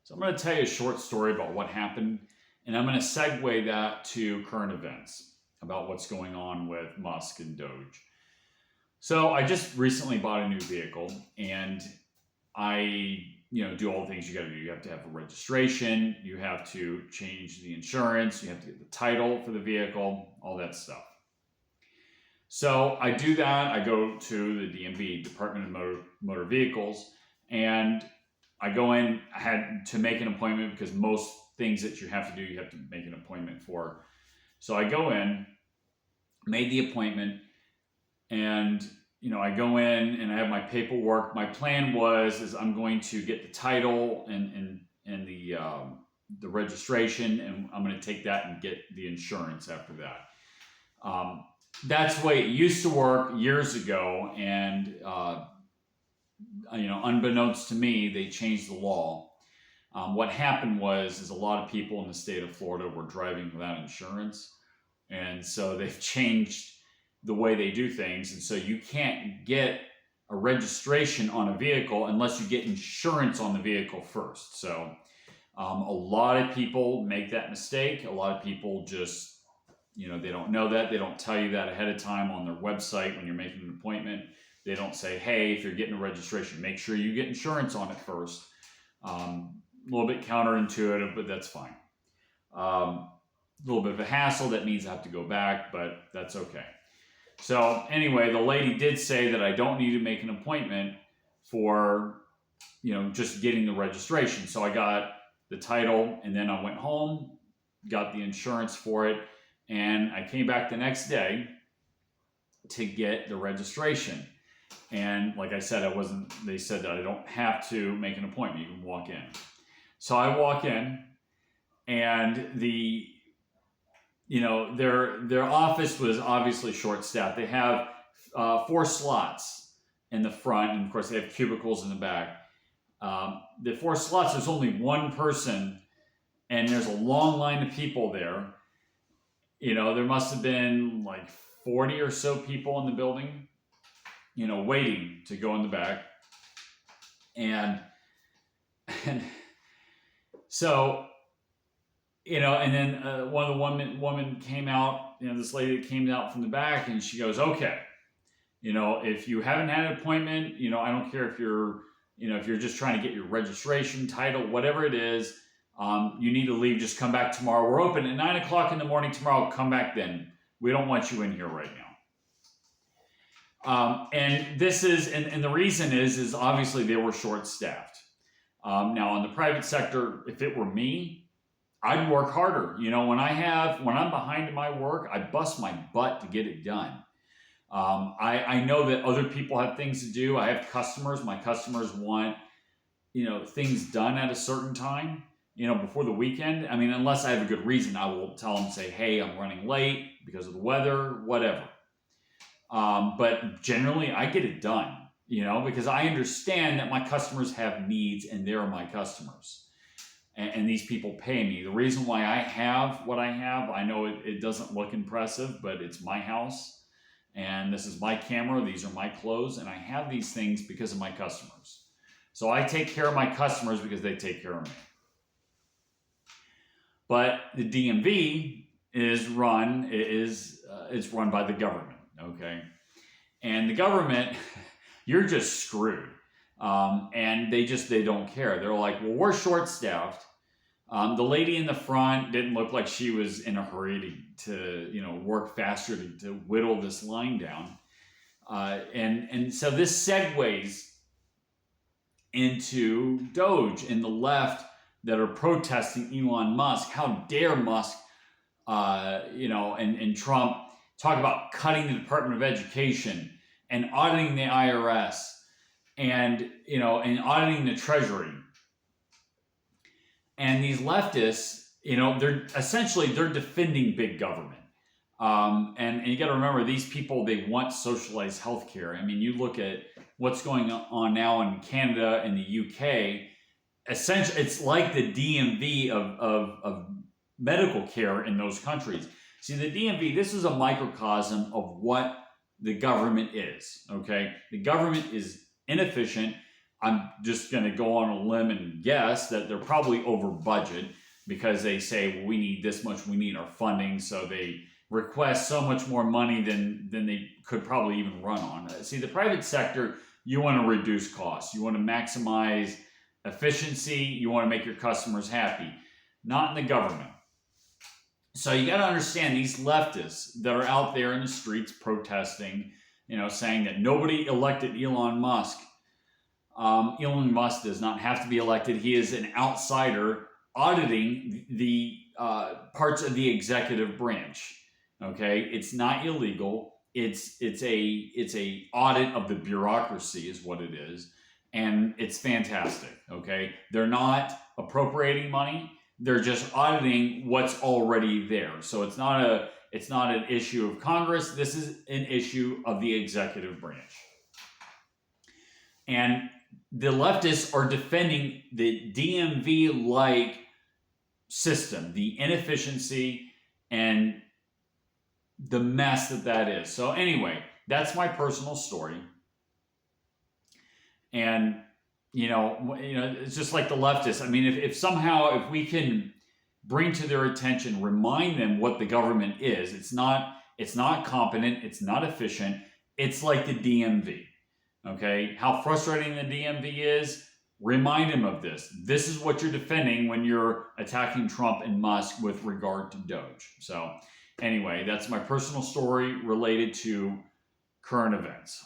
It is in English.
So I'm going to tell you a short story about what happened, and I'm going to segue that to current events about what's going on with Musk and Doge. So I just recently bought a new vehicle, and I, do all the things you got to do. You have to have a registration, you have to change the insurance, you have to get the title for the vehicle, all that stuff. So I do that. I go to the DMV, Department of Motor Vehicles, and I go in. I had to make an appointment because most things that you have to do, you have to make an appointment for. So I go in, made the appointment, and I go in and I have my paperwork. My plan is I'm going to get the title and the registration, and I'm going to take that and get the insurance after that. That's the way it used to work years ago, and unbeknownst to me, they changed the law. What happened is a lot of people in the state of Florida were driving without insurance, and so they've changed the way they do things, and so you can't get a registration on a vehicle unless you get insurance on the vehicle first. So a lot of people make that mistake. A lot of people just, they don't know that. They don't tell you that ahead of time on their website when you're making an appointment. They don't say, hey, if you're getting a registration, make sure you get insurance on it first. A little bit counterintuitive, but that's fine. A little bit of a hassle. That means I have to go back, but that's okay. So anyway, the lady did say that I don't need to make an appointment for, just getting the registration. So I got the title, and then I went home, got the insurance for it, and I came back the next day to get the registration. And like I said, they said that I don't have to make an appointment. You can walk in. So I walk in, and their office was obviously short-staffed. They have 4 slots in the front, and of course they have cubicles in the back. The 4 slots, there's only one person, and there's a long line of people there. There must have been like 40 or so people in the building, waiting to go in the back. And so, and then one of the woman came out, this lady that came out from the back, and she goes, okay, if you haven't had an appointment, I don't care if you're, if you're just trying to get your registration, title, whatever it is, you need to leave, just come back tomorrow. We're open at 9 o'clock in the morning tomorrow. Come back then. We don't want you in here right now. And this is, and the reason is obviously they were short-staffed. Now in the private sector, if it were me, I'd work harder. When I'm behind in my work, I bust my butt to get it done. I know that other people have things to do. I have customers. My customers want, things done at a certain time, before the weekend. I mean, unless I have a good reason, I will tell them, say, hey, I'm running late because of the weather, whatever. But generally I get it done, because I understand that my customers have needs and they're my customers. And these people pay me. The reason why I have what I have, I know it doesn't look impressive, but it's my house. And this is my camera. These are my clothes. And I have these things because of my customers. So I take care of my customers because they take care of me. But the DMV is run by the government, okay? And the government, you're just screwed. And they don't care. They're like, well, we're short-staffed. The lady in the front didn't look like she was in a hurry to work faster to whittle this line down. And so this segues into Doge and the left that are protesting Elon Musk. How dare Musk, and Trump talk about cutting the Department of Education and auditing the IRS and auditing the Treasury. And these leftists, they're defending big government. And you got to remember, these people, they want socialized healthcare. I mean, you look at what's going on now in Canada and the UK. Essentially, it's like the DMV of medical care in those countries. See, the DMV, this is a microcosm of what the government is, okay? The government is inefficient. I'm just going to go on a limb and guess that they're probably over budget because they say, well, we need this much, we need our funding. So they request so much more money than they could probably even run on. See, the private sector, you want to reduce costs, you want to maximize efficiency, you want to make your customers happy, not in the government. So you got to understand these leftists that are out there in the streets protesting, saying that nobody elected Elon Musk. Elon Musk does not have to be elected. He is an outsider auditing the parts of the executive branch. Okay, it's not illegal. It's a audit of the bureaucracy is what it is, and it's fantastic. Okay, they're not appropriating money. They're just auditing what's already there. So it's not an issue of Congress. This is an issue of the executive branch. And the leftists are defending the DMV-like system, the inefficiency and the mess that is. So anyway, that's my personal story. And it's just like the leftists. I mean, if somehow if we can bring to their attention, remind them what the government is, it's not competent, it's not efficient. It's like the DMV. Okay, how frustrating the DMV is. Remind them of this. This is what you're defending when you're attacking Trump and Musk with regard to Doge. So anyway, that's my personal story related to current events.